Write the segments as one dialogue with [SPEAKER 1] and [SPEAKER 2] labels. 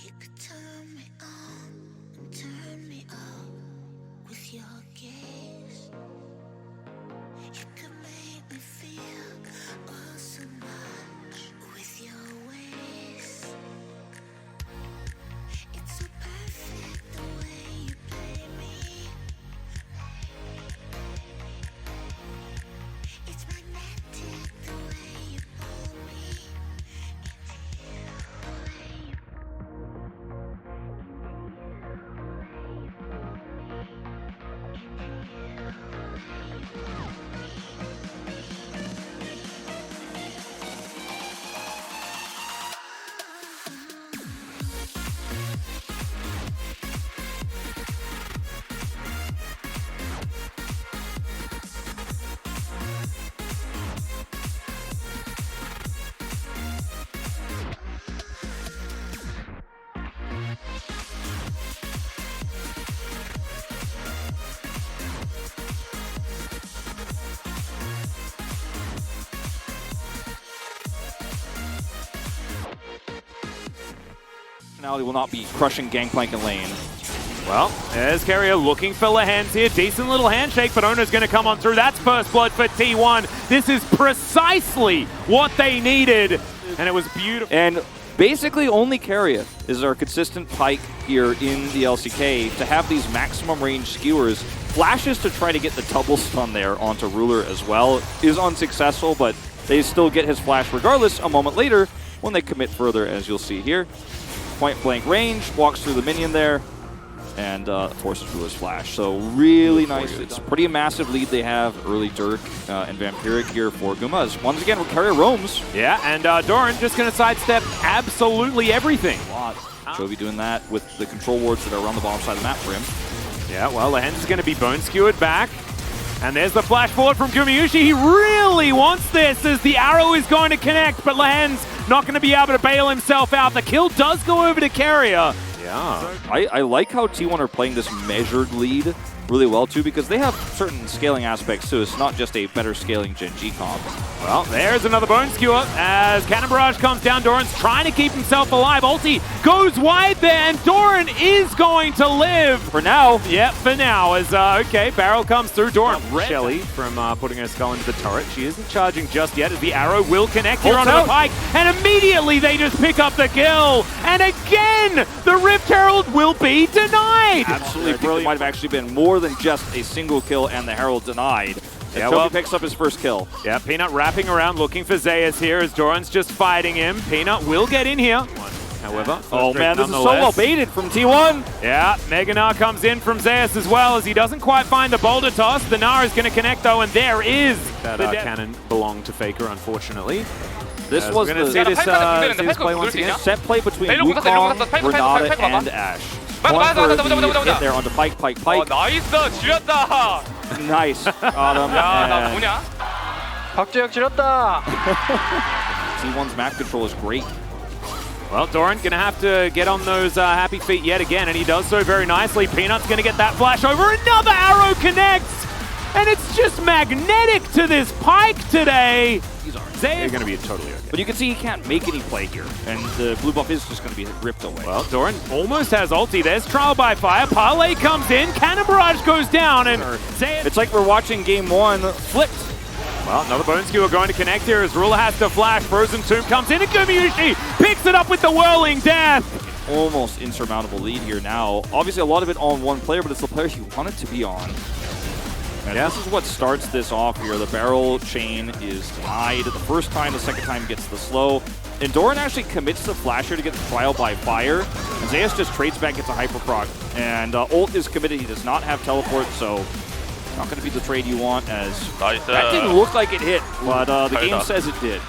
[SPEAKER 1] You could turn me on and turn me off with your gaze. You could make me feel oh so much with your ways. It's so perfect the way you play me. It's magnetic the way you pull me into you.
[SPEAKER 2] Personality will not be crushing Gangplank in lane.
[SPEAKER 3] Well, there's Carrier looking for Lehens here. Decent little handshake, but Ona's going to come on through. That's first blood for T1. This is precisely what they needed, and it was beautiful.
[SPEAKER 2] And basically only Carrier is our consistent pike here in the LCK to have these maximum range skewers. Flashes to try to get the double stun there onto Ruler as well is unsuccessful, but they still get his flash regardless a moment later when they commit further, as you'll see here. Point blank range, walks through the minion there, and forces Ruler's flash. So really nice. It's a pretty massive lead they have. Early Dirk and Vampiric here for Gumas. Once again, Carrier roams.
[SPEAKER 3] Yeah, and Doran just going to sidestep absolutely everything.
[SPEAKER 2] A lot. Chovy doing that with the control wards that are around the bottom side of the map for him.
[SPEAKER 3] Yeah, well, Lehens is going to be bone skewered back. And there's the flash forward from Gumayusi. He really wants this as the arrow is going to connect, but Lehens not going to be able to bail himself out. The kill does go over to Carrier.
[SPEAKER 2] Yeah. I like how T1 are playing this measured lead really well too, because they have certain scaling aspects too. It's not just a better scaling Gen G comp.
[SPEAKER 3] Well, there's another bone skewer as Cannon Barrage comes down. Doran's trying to keep himself alive. Ulti goes wide there, and Doran is going to live.
[SPEAKER 2] For now.
[SPEAKER 3] Yep, for now. As, okay, Barrel comes through. Doran, Shelly from putting her skull into the turret. She isn't charging just yet, as the arrow will connect here onto the pike. And immediately they just pick up the kill. And again, the Rift Herald will be denied.
[SPEAKER 2] Absolutely brilliant. It might have actually been more than just a single kill and the Herald denied. Yeah, well, picks up his first kill.
[SPEAKER 3] Yeah, Peanut wrapping around looking for Zeus here as Doran's just fighting him. Peanut will get in here. However,
[SPEAKER 2] oh man, this is so well baited from T1.
[SPEAKER 3] Yeah, Mega Gnar comes in from Zeus as well as he doesn't quite find the boulder toss. The Gnar is going to connect though, and there is
[SPEAKER 4] that cannon belonged to Faker, unfortunately.
[SPEAKER 2] This was
[SPEAKER 4] this play once again.
[SPEAKER 2] Set play between Wukong, Renata, and Ashe. One for the hit there onto Pike.
[SPEAKER 5] 나이스 지렸다.
[SPEAKER 2] Nice. Got him.
[SPEAKER 5] 나 뭐냐?
[SPEAKER 4] 박재혁 지렸다.
[SPEAKER 2] T1's map control is great.
[SPEAKER 3] Well, Doran gonna have to get on those happy feet yet again, and he does so very nicely. Peanut's gonna get that flash over. Another arrow connects, and it's just magnetic to this Pike today.
[SPEAKER 4] They're going to be totally okay.
[SPEAKER 2] But you can see he can't make any play here, and the blue buff is just going to be ripped away.
[SPEAKER 3] Well, Doran almost has ulti. There's Trial by Fire. Parlay comes in. Cannon Barrage goes down, and
[SPEAKER 2] it's like we're watching game one flipped.
[SPEAKER 3] Well, another bone skewer going to connect here as Ruler has to flash. Frozen Tomb comes in, and Gumayusi picks it up with the Whirling Death.
[SPEAKER 2] Almost insurmountable lead here now. Obviously, a lot of it on one player, but it's the player you want it to be on. And this is what starts this off here. The barrel chain is denied the first time, the second time gets the slow. And Doran actually commits the flasher to get the Trial by Fire. And Zeus just trades back, gets a hyperproc. And ult is committed. He does not have teleport, so not going to be the trade you want, as that didn't look like it hit, but the game says it did.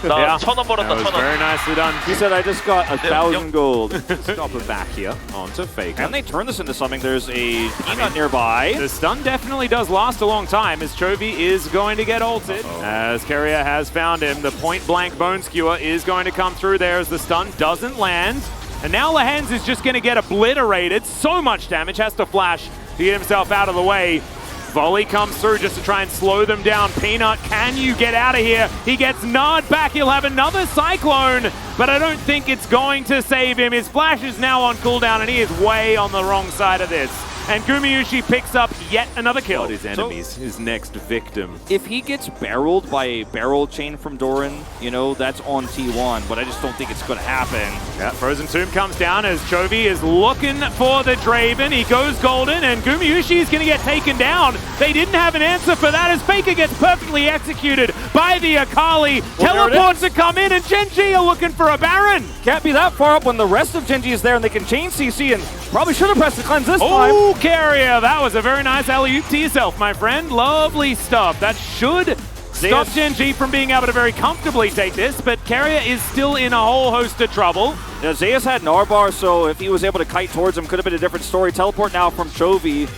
[SPEAKER 3] Yeah, that was very nicely done.
[SPEAKER 2] He said, I just got 1,000 gold.
[SPEAKER 4] Stop it back here onto Faker.
[SPEAKER 2] And they turn this into something. There's a Peanut nearby.
[SPEAKER 3] The stun definitely does last a long time, as Chovy is going to get ulted. As Carrier has found him, the point-blank Bone Skewer is going to come through there as the stun doesn't land. And now Lehens is just going to get obliterated. So much damage, has to flash to get himself out of the way. Volley comes through just to try and slow them down. Peanut, can you get out of here? He gets Nard back. He'll have another Cyclone, but I don't think it's going to save him. His flash is now on cooldown, and he is way on the wrong side of this. And Gumayusi picks up yet another kill.
[SPEAKER 4] His enemies, his next victim.
[SPEAKER 2] If he gets barreled by a barrel chain from Doran, you know, that's on T1, but I just don't think it's going to happen.
[SPEAKER 3] Yeah, Frozen Tomb comes down as Chovy is looking for the Draven. He goes golden, and Gumayusi is going to get taken down. They didn't have an answer for that as Faker gets perfectly executed by the Akali.
[SPEAKER 2] Well,
[SPEAKER 3] teleports to come in, and Genji are looking for a Baron.
[SPEAKER 2] Can't be that far up when the rest of Genji is there and they can chain CC, and probably should have pressed the cleanse this time.
[SPEAKER 3] Oh, Carrier, that was a very nice alley-oop to yourself, my friend. Lovely stuff. That should stop Genji from being able to very comfortably take this, but Carrier is still in a whole host of trouble.
[SPEAKER 2] Yeah, Zeus had Narbar, so if he was able to kite towards him, could have been a different story. Teleport now from Chovy.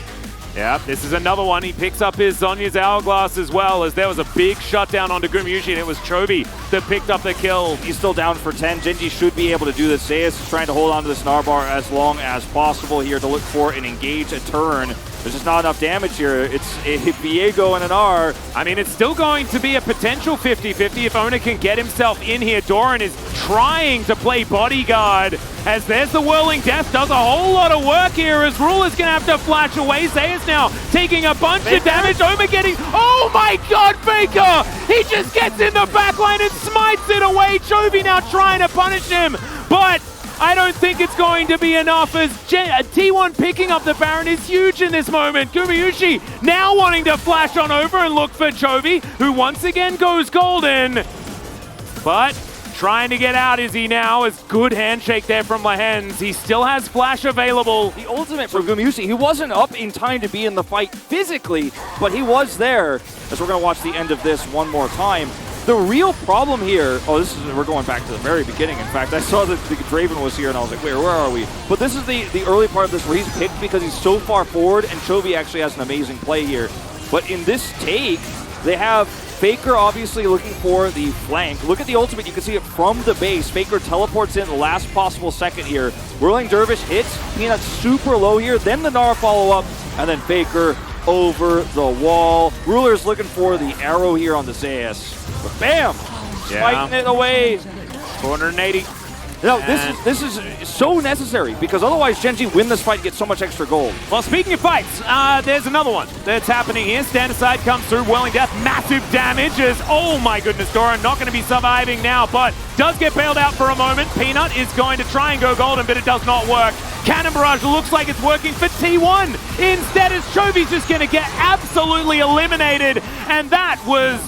[SPEAKER 3] Yeah, this is another one. He picks up his Zhonya's Hourglass as well, as there was a big shutdown onto Gumayusi, and it was Chovy that picked up the kill.
[SPEAKER 2] He's still down for 10. Genji should be able to do this. Zeus is trying to hold on to this Narbar as long as possible here to look for and engage a turn. There's just not enough damage here. It's a Viego and an R.
[SPEAKER 3] I mean, it's still going to be a potential 50-50 if Ona can get himself in here. Doran is trying to play bodyguard, as there's the Whirling Death. Does a whole lot of work here, as Ruler's going to have to flash away. Zeus now taking a bunch of damage. Oma getting... Oh my god, Faker! He just gets in the backline and smites it away. Chovy now trying to punish him, but I don't think it's going to be enough, as T1 picking up the Baron is huge in this moment. Gumayusi now wanting to flash on over and look for Chovy, who once again goes golden. But trying to get out is he now, as good handshake there from Lahens. He still has flash available.
[SPEAKER 2] The ultimate for Gumayusi, he wasn't up in time to be in the fight physically, but he was there, as we're going to watch the end of this one more time. The real problem here, we're going back to the very beginning. In fact, I saw that the Draven was here and I was like, where are we? But this is the early part of this where he's picked because he's so far forward, and Chovy actually has an amazing play here. But in this take, they have Faker obviously looking for the flank. Look at the ultimate, you can see it from the base. Faker teleports in the last possible second here. Whirling Dervish hits, Peanut super low here, then the Gnar follow-up, and then Faker over the wall. Ruler's looking for the arrow here on the Zeus. But bam! Fighting it away.
[SPEAKER 3] 480.
[SPEAKER 2] No, this is so necessary, because otherwise Genji win this fight and get so much extra gold.
[SPEAKER 3] Well, speaking of fights, there's another one that's happening here. Stand aside comes through, Whirling Death, massive damage as, oh my goodness, Doran not going to be surviving now, but does get bailed out for a moment. Peanut is going to try and go golden, but it does not work. Cannon Barrage looks like it's working for T1. Instead, as Chovy's just going to get absolutely eliminated, and that was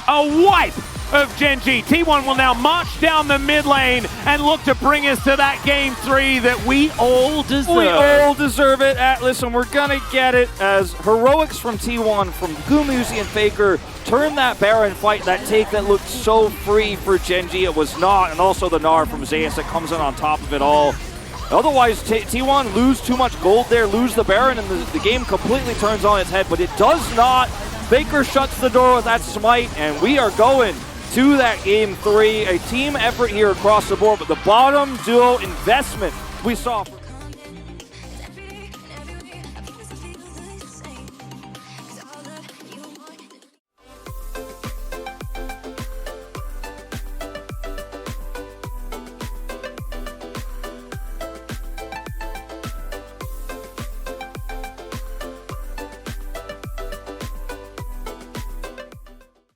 [SPEAKER 3] a wipe of Genji. T1 will now march down the mid lane and look to bring us to that game 3 that we all deserve.
[SPEAKER 2] We all deserve it, Atlas, and we're gonna get it as heroics from T1, from Gumayusi and Faker, turn that Baron fight, that take that looked so free for Genji. It was not, and also the Gnar from Zeus that comes in on top of it all. Otherwise, T1 lose too much gold there, lose the Baron, and the game completely turns on its head, but it does not. Faker shuts the door with that smite, and we are going to that game 3. A team effort here across the board, but the bottom duo investment we saw from